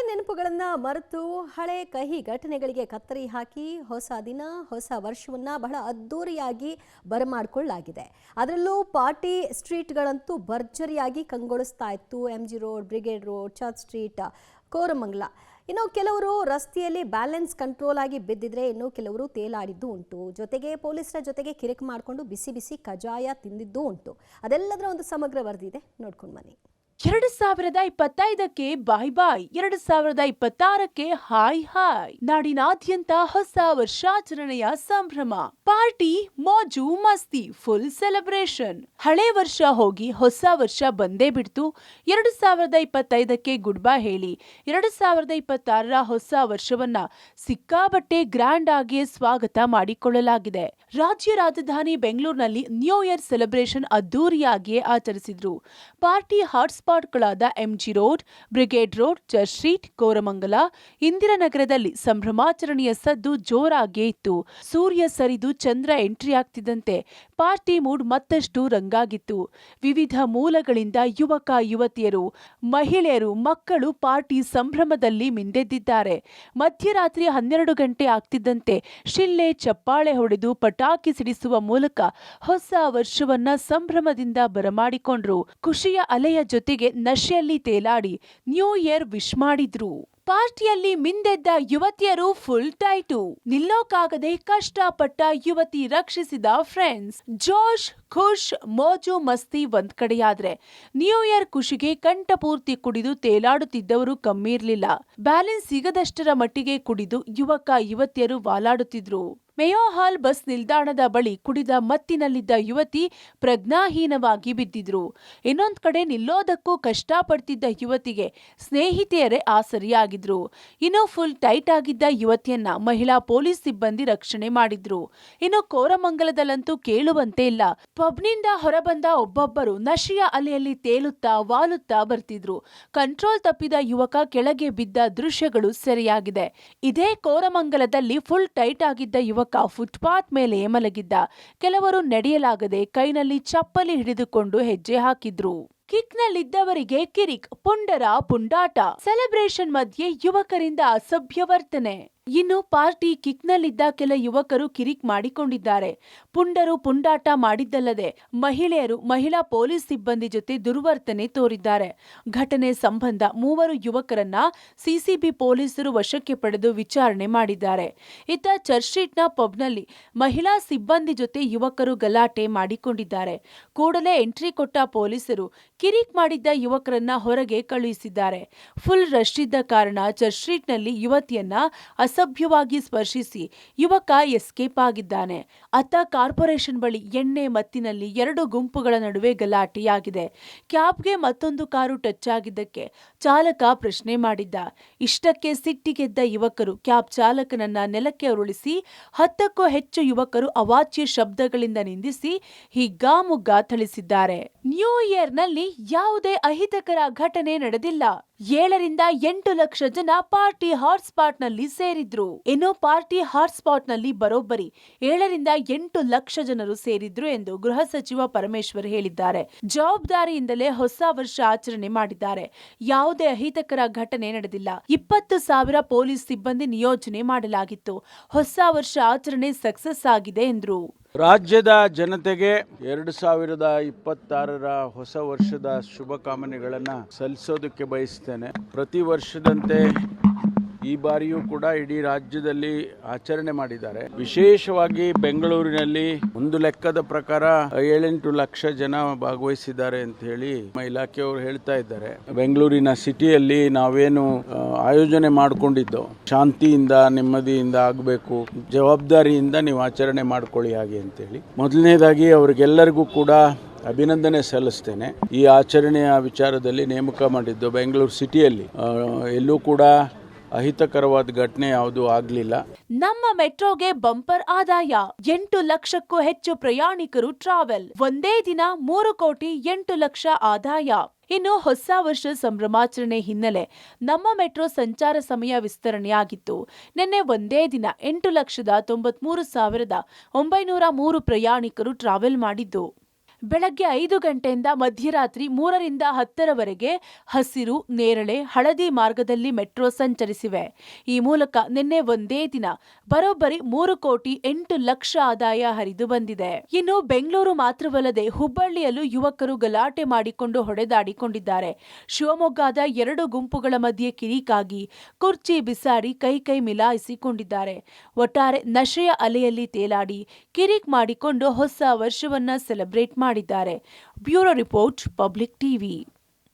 ನೆನಪುಗಳನ್ನ ಮರೆತು ಹಳೆ ಕಹಿ ಘಟನೆಗಳಿಗೆ ಕತ್ತರಿ ಹಾಕಿ ಹೊಸ ದಿನ ಹೊಸ ವರ್ಷವನ್ನ ಬಹಳ ಅದ್ದೂರಿಯಾಗಿ ಬರಮಾಡಿಕೊಳ್ಳಲಾಗಿದೆ. ಅದರಲ್ಲೂ ಪಾರ್ಟಿ ಸ್ಟ್ರೀಟ್ಗಳಂತೂ ಭರ್ಜರಿಯಾಗಿ ಕಂಗೊಳಿಸ್ತಾ ಇತ್ತು. MG road, brigade road, church street, Koramangala. ಇನ್ನು ಕೆಲವರು ರಸ್ತೆಯಲ್ಲಿ ಬ್ಯಾಲೆನ್ಸ್ ಕಂಟ್ರೋಲ್ ಆಗಿ ಬಿದ್ದಿದ್ರೆ, ಇನ್ನು ಕೆಲವರು ತೇಲಾಡಿದ್ದು ಉಂಟು. ಜೊತೆಗೆ ಪೊಲೀಸರ ಜೊತೆಗೆ ಕಿರಿಕ್ ಮಾಡಿಕೊಂಡು ಬಿಸಿ ಬಿಸಿ ಕಜಾಯ ತಿಂದಿದ್ದು ಉಂಟು. ಅದೆಲ್ಲದರ ಒಂದು ಸಮಗ್ರ ವರದಿ ಇದೆ, ನೋಡ್ಕೊಂಡು ಬನ್ನಿ. 2025ಕ್ಕೆ ಬಾಯ್ ಬಾಯ್, 2026ಕ್ಕೆ ಹಾಯ್ ಹಾಯ್. ನಾಡಿನಾದ್ಯಂತ ಹೊಸ ವರ್ಷಾಚರಣೆಯ ಸಂಭ್ರಮ, ಪಾರ್ಟಿ, ಮೋಜು ಮಸ್ತಿ, ಫುಲ್ ಸೆಲೆಬ್ರೇಷನ್. ಹಳೆ ವರ್ಷ ಹೋಗಿ ಹೊಸ ವರ್ಷ ಬಂದೇ ಬಿಡ್ತು. 2025ಕ್ಕೆ ಗುಡ್ ಬೈ ಹೇಳಿ 2026ರ ಹೊಸ ವರ್ಷವನ್ನ ಸಿಕ್ಕಾಬಟ್ಟೆ ಗ್ರ್ಯಾಂಡ್ ಆಗಿ ಸ್ವಾಗತ ಮಾಡಿಕೊಳ್ಳಲಾಗಿದೆ. ರಾಜ್ಯ ರಾಜಧಾನಿ ಬೆಂಗಳೂರಿನಲ್ಲಿ ನ್ಯೂ ಇಯರ್ ಸೆಲೆಬ್ರೇಷನ್ ಅದ್ದೂರಿಯಾಗಿಯೇ ಆಚರಿಸಿದ್ರು. ಪಾರ್ಟಿ ಹಾಟ್ಸ್ಪಾಟ್ಗಳಾದ MG road, brigade road, church street, Koramangala, ಇಂದಿರಾನಗರದಲ್ಲಿ ಸಂಭ್ರಮಾಚರಣೆಯ ಸದ್ದು ಜೋರಾಗಿಯೇ ಇತ್ತು. ಸೂರ್ಯ ಸರಿದು ಚಂದ್ರ ಎಂಟ್ರಿ ಆಗ್ತಿದ್ದಂತೆ ಪಾರ್ಟಿ ಮೂಡ್ ಮತ್ತಷ್ಟು ರಂಗಾಗಿತ್ತು. ವಿವಿಧ ಮೂಲಗಳಿಂದ ಯುವಕ ಯುವತಿಯರು, ಮಹಿಳೆಯರು, ಮಕ್ಕಳು ಪಾರ್ಟಿ ಸಂಭ್ರಮದಲ್ಲಿ ಮಿಂದೆದ್ದಿದ್ದಾರೆ. ಮಧ್ಯರಾತ್ರಿ 12 ಗಂಟೆ ಆಗ್ತಿದ್ದಂತೆ ಶಿಳ್ಳೆ ಚಪ್ಪಾಳೆ ಹೊಡೆದು ಪಟಾಕಿ ಸಿಡಿಸುವ ಮೂಲಕ ಹೊಸ ವರ್ಷವನ್ನ ಸಂಭ್ರಮದಿಂದ ಬರಮಾಡಿಕೊಂಡ್ರು. ಖುಷಿಯ ಅಲೆಯ ಜೊತೆಗೆ ನಶೆಯಲ್ಲಿ ತೇಲಾಡಿ ನ್ಯೂ ಇಯರ್ ವಿಶ್ ಮಾಡಿದ್ರು. ಪಾರ್ಟಿಯಲ್ಲಿ ಮಿಂದೆದ್ದ ಯುವತಿಯರು ಫುಲ್ ಟೈಟು. ನಿಲ್ಲೋಕಾಗದೆ ಕಷ್ಟಪಟ್ಟ ಯುವತಿ ರಕ್ಷಿಸಿದ ಫ್ರೆಂಡ್ಸ್. ಜೋಶ್, ಖುಷ್, ಮೋಜು ಮಸ್ತಿ ಒಂದ್ ಕಡೆಯಾದ್ರೆ, ನ್ಯೂ ಇಯರ್ ಖುಷಿಗೆ ಕಂಠಪೂರ್ತಿ ಕುಡಿದು ತೇಲಾಡುತ್ತಿದ್ದವರು ಕಮ್ಮಿ ಇರ್ಲಿಲ್ಲ. ಬ್ಯಾಲೆನ್ಸ್ ಸಿಗದಷ್ಟರ ಮಟ್ಟಿಗೆ ಕುಡಿದು ಯುವಕ ಯುವತಿಯರು ವಾಲಾಡುತ್ತಿದ್ರು. ಮೇಯೋ ಹಾಲ್ ಬಸ್ ನಿಲ್ದಾಣದ ಬಳಿ ಕುಡಿದ ಮತ್ತಿನಲ್ಲಿದ್ದ ಯುವತಿ ಪ್ರಜ್ಞಾಹೀನವಾಗಿ ಬಿದ್ದಿದ್ರು. ಇನ್ನೊಂದ್ ಕಡೆ ನಿಲ್ಲೋದಕ್ಕೂ ಕಷ್ಟಪಡ್ತಿದ್ದ ಯುವತಿಗೆ ಸ್ನೇಹಿತೆಯರೇ ಆಸರಿಯಾಗಿದ್ರು. ಇನ್ನು ಫುಲ್ ಟೈಟ್ ಆಗಿದ್ದ ಯುವತಿಯನ್ನ ಮಹಿಳಾ ಪೊಲೀಸ್ ಸಿಬ್ಬಂದಿ ರಕ್ಷಣೆ ಮಾಡಿದ್ರು. ಇನ್ನು ಕೋರಮಂಗಲದಲ್ಲಂತೂ ಕೇಳುವಂತೆ ಇಲ್ಲ. ಪಬ್ನಿಂದ ಹೊರಬಂದ ಒಬ್ಬೊಬ್ಬರು ನಶೆಯ ಅಲೆಯಲ್ಲಿ ತೇಲುತ್ತಾ ವಾಲುತ್ತಾ ಬರ್ತಿದ್ರು. ಕಂಟ್ರೋಲ್ ತಪ್ಪಿದ ಯುವಕ ಕೆಳಗೆ ಬಿದ್ದ ದೃಶ್ಯಗಳು ಸೆರೆಯಾಗಿದೆ. ಇದೇ ಕೋರಮಂಗಲದಲ್ಲಿ ಫುಲ್ ಟೈಟ್ ಆಗಿದ್ದ ಯುವಕ ಫುಟ್ಪಾತ್ ಮೇಲೆ ಮಲಗಿದ್ದ. ಕೆಲವರು ನಡೆಯಲಾಗದೆ ಕೈನಲ್ಲಿ ಚಪ್ಪಲಿ ಹಿಡಿದುಕೊಂಡು ಹೆಜ್ಜೆ ಹಾಕಿದ್ರು. ಕಿಕ್ನಲ್ಲಿದ್ದವರಿಗೆ ಕಿರಿಕ್, ಪುಂಡರ ಪುಂಡಾಟ. ಸೆಲೆಬ್ರೇಷನ್ ಮಧ್ಯೆ ಯುವಕರಿಂದ ಅಸಭ್ಯ ವರ್ತನೆ. ಇನ್ನು ಪಾರ್ಟಿ ಕಿಕ್ನಲ್ಲಿದ್ದ ಕೆಲ ಯುವಕರು ಕಿರಿಕ್ ಮಾಡಿಕೊಂಡಿದ್ದಾರೆ. ಪುಂಡರು ಪುಂಡಾಟ ಮಾಡಿದ್ದಲ್ಲದೆ ಮಹಿಳೆಯರು ಮಹಿಳಾ ಪೊಲೀಸ್ ಸಿಬ್ಬಂದಿ ಜೊತೆ ದುರ್ವರ್ತನೆ ತೋರಿದ್ದಾರೆ. ಘಟನೆ ಸಂಬಂಧ 3 ಯುವಕರನ್ನ ಸಿಸಿಬಿ ಪೊಲೀಸರು ವಶಕ್ಕೆ ಪಡೆದು ವಿಚಾರಣೆ ಮಾಡಿದ್ದಾರೆ. ಇತ್ತ ಚರ್ಚ್ ಸ್ಟ್ರೀಟ್ನ ಪಬ್ನಲ್ಲಿ ಮಹಿಳಾ ಸಿಬ್ಬಂದಿ ಜೊತೆ ಯುವಕರು ಗಲಾಟೆ ಮಾಡಿಕೊಂಡಿದ್ದಾರೆ. ಕೂಡಲೇ ಎಂಟ್ರಿ ಕೊಟ್ಟ ಪೊಲೀಸರು ಕಿರಿಕ್ ಮಾಡಿದ್ದ ಯುವಕರನ್ನ ಹೊರಗೆ ಕಳುಹಿಸಿದ್ದಾರೆ. ಫುಲ್ ರಶ್ ಇದ್ದ ಕಾರಣ ಚರ್ಚ್ ಸ್ಟ್ರೀಟ್ನಲ್ಲಿ ಯುವತಿಯನ್ನ ಅಸಭ್ಯವಾಗಿ ಸ್ಪರ್ಶಿಸಿ ಯುವಕ ಎಸ್ಕೇಪ್ ಆಗಿದ್ದಾನೆ. ಅತ್ತ ಕಾರ್ಪೊರೇಷನ್ ಬಳಿ ಎಣ್ಣೆ ಮತ್ತಿನಲ್ಲಿ 2 ಗುಂಪುಗಳ ನಡುವೆ ಗಲಾಟೆಯಾಗಿದೆ. ಕ್ಯಾಬ್ಗೆ ಮತ್ತೊಂದು ಕಾರು ಟಚ್ ಆಗಿದ್ದಕ್ಕೆ ಚಾಲಕ ಪ್ರಶ್ನೆ ಮಾಡಿದ್ದ. ಇಷ್ಟಕ್ಕೆ ಸಿಟ್ಟಿಗೆದ್ದ ಯುವಕರು ಕ್ಯಾಬ್ ಚಾಲಕನನ್ನ ನೆಲಕ್ಕೆ ಉರುಳಿಸಿ 10ಕ್ಕೂ ಹೆಚ್ಚು ಯುವಕರು ಅವಾಚ್ಯ ಶಬ್ದಗಳಿಂದ ನಿಂದಿಸಿ ಹಿಗ್ಗಾಮುಗ್ಗಾ ಥಳಿಸಿದ್ದಾರೆ. ನ್ಯೂ ಇಯರ್ನಲ್ಲಿ ಯಾವುದೇ ಅಹಿತಕರ ಘಟನೆ ನಡೆದಿಲ್ಲ. 7 ರಿಂದ 8 ಲಕ್ಷ ಜನ ಪಾರ್ಟಿ ಹಾಟ್ಸ್ಪಾಟ್ನಲ್ಲಿ ಸೇರಿದ್ರು. ಇನ್ನು ಪಾರ್ಟಿ ಹಾಟ್ಸ್ಪಾಟ್ನಲ್ಲಿ ಬರೋಬ್ಬರಿ 7 ರಿಂದ 8 ಲಕ್ಷ ಜನರು ಸೇರಿದ್ರು ಎಂದು ಗೃಹ ಸಚಿವ ಪರಮೇಶ್ವರ್ ಹೇಳಿದ್ದಾರೆ. ಜವಾಬ್ದಾರಿಯಿಂದಲೇ ಹೊಸ ವರ್ಷ ಆಚರಣೆ ಮಾಡಿದ್ದಾರೆ. ಯಾವುದೇ ಅಹಿತಕರ ಘಟನೆ ನಡೆದಿಲ್ಲ. 20,000 ಪೊಲೀಸ್ ಸಿಬ್ಬಂದಿ ನಿಯೋಜನೆ ಮಾಡಲಾಗಿತ್ತು. ಹೊಸ ವರ್ಷ ಆಚರಣೆ ಸಕ್ಸಸ್ ಆಗಿದೆ ಎಂದ್ರು. ರಾಜ್ಯದ ಜನತೆಗೆ 2026ರ ಹೊಸ ವರ್ಷದ ಶುಭಕಾಮನೆಗಳನ್ನು ಸಲ್ಲಿಸೋದಕ್ಕೆ ಬಯಸ್ತೇನೆ. ಪ್ರತಿ ವರ್ಷದಂತೆ ಈ ಬಾರಿಯೂ ಕೂಡ ಇಡೀ ರಾಜ್ಯದಲ್ಲಿ ಆಚರಣೆ ಮಾಡಿದ್ದಾರೆ. ವಿಶೇಷವಾಗಿ ಬೆಂಗಳೂರಿನಲ್ಲಿ ಒಂದು ಲೆಕ್ಕದ ಪ್ರಕಾರ 7-8 ಲಕ್ಷ ಜನ ಭಾಗವಹಿಸಿದ್ದಾರೆ ಅಂತ ಹೇಳಿ ಇಲಾಖೆಯವರು ಹೇಳ್ತಾ ಇದ್ದಾರೆ. ಬೆಂಗಳೂರಿನ ಸಿಟಿಯಲ್ಲಿ ನಾವೇನು ಆಯೋಜನೆ ಮಾಡಿಕೊಂಡಿದ್ದೋ ಶಾಂತಿಯಿಂದ ನೆಮ್ಮದಿಯಿಂದ ಆಗಬೇಕು, ಜವಾಬ್ದಾರಿಯಿಂದ ನೀವು ಆಚರಣೆ ಮಾಡ್ಕೊಳ್ಳಿ ಹಾಗೆ ಅಂತೇಳಿ ಮೊದಲನೇದಾಗಿ ಅವ್ರಿಗೆಲ್ಲರಿಗೂ ಕೂಡ ಅಭಿನಂದನೆ ಸಲ್ಲಿಸ್ತೇನೆ. ಈ ಆಚರಣೆಯ ವಿಚಾರದಲ್ಲಿ ನೇಮಕ ಮಾಡಿದ್ದು ಬೆಂಗಳೂರು ಸಿಟಿಯಲ್ಲಿ ಎಲ್ಲೂ ಕೂಡ ಅಹಿತಕರವಾದ ಘಟನೆ ಯಾವುದೂ ಆಗಲಿಲ್ಲ. ನಮ್ಮ ಮೆಟ್ರೋಗೆ ಬಂಪರ್ ಆದಾಯ. 8 ಲಕ್ಷಕ್ಕೂ ಹೆಚ್ಚು ಪ್ರಯಾಣಿಕರು ಟ್ರಾವೆಲ್. ಒಂದೇ ದಿನ 3,08,00,000 ಆದಾಯ. ಇನ್ನು ಹೊಸ ವರ್ಷ ಸಂಭ್ರಮಾಚರಣೆ ಹಿನ್ನೆಲೆ ನಮ್ಮ ಮೆಟ್ರೋ ಸಂಚಾರ ಸಮಯ ವಿಸ್ತರಣೆಯಾಗಿತ್ತು. ನಿನ್ನೆ ಒಂದೇ ದಿನ 8,93,903 ಪ್ರಯಾಣಿಕರು ಟ್ರಾವೆಲ್ ಮಾಡಿದ್ದು. ಬೆಳಗ್ಗೆ 5 ಗಂಟೆಯಿಂದ ಮಧ್ಯರಾತ್ರಿ 3ರಿಂದ 10ರವರೆಗೆ ಹಸಿರು, ನೇರಳೆ, ಹಳದಿ ಮಾರ್ಗದಲ್ಲಿ ಮೆಟ್ರೋ ಸಂಚರಿಸಿವೆ. ಈ ಮೂಲಕ ನಿನ್ನೆ ಒಂದೇ ದಿನ ಬರೋಬ್ಬರಿ 3,08,00,000 ಆದಾಯ ಹರಿದು ಬಂದಿದೆ. ಇನ್ನು ಬೆಂಗಳೂರು ಮಾತ್ರವಲ್ಲದೆ ಹುಬ್ಬಳ್ಳಿಯಲ್ಲೂ ಯುವಕರು ಗಲಾಟೆ ಮಾಡಿಕೊಂಡು ಹೊಡೆದಾಡಿಕೊಂಡಿದ್ದಾರೆ. ಶಿವಮೊಗ್ಗದ 2 ಗುಂಪುಗಳ ಮಧ್ಯೆ ಕಿರಿಕಾಗಿ ಕುರ್ಚಿ ಬಿಸಾಡಿ ಕೈ ಮಿಲಾಯಿಸಿಕೊಂಡಿದ್ದಾರೆ. ಒಟ್ಟಾರೆ ನಶೆಯ ಅಲೆಯಲ್ಲಿ ತೇಲಾಡಿ ಕಿರಿಕ್ ಮಾಡಿಕೊಂಡು ಹೊಸ ವರ್ಷವನ್ನ ಸೆಲೆಬ್ರೇಟ್ ಮಾಡಿದ್ದಾರೆ. Bureau report, public TV.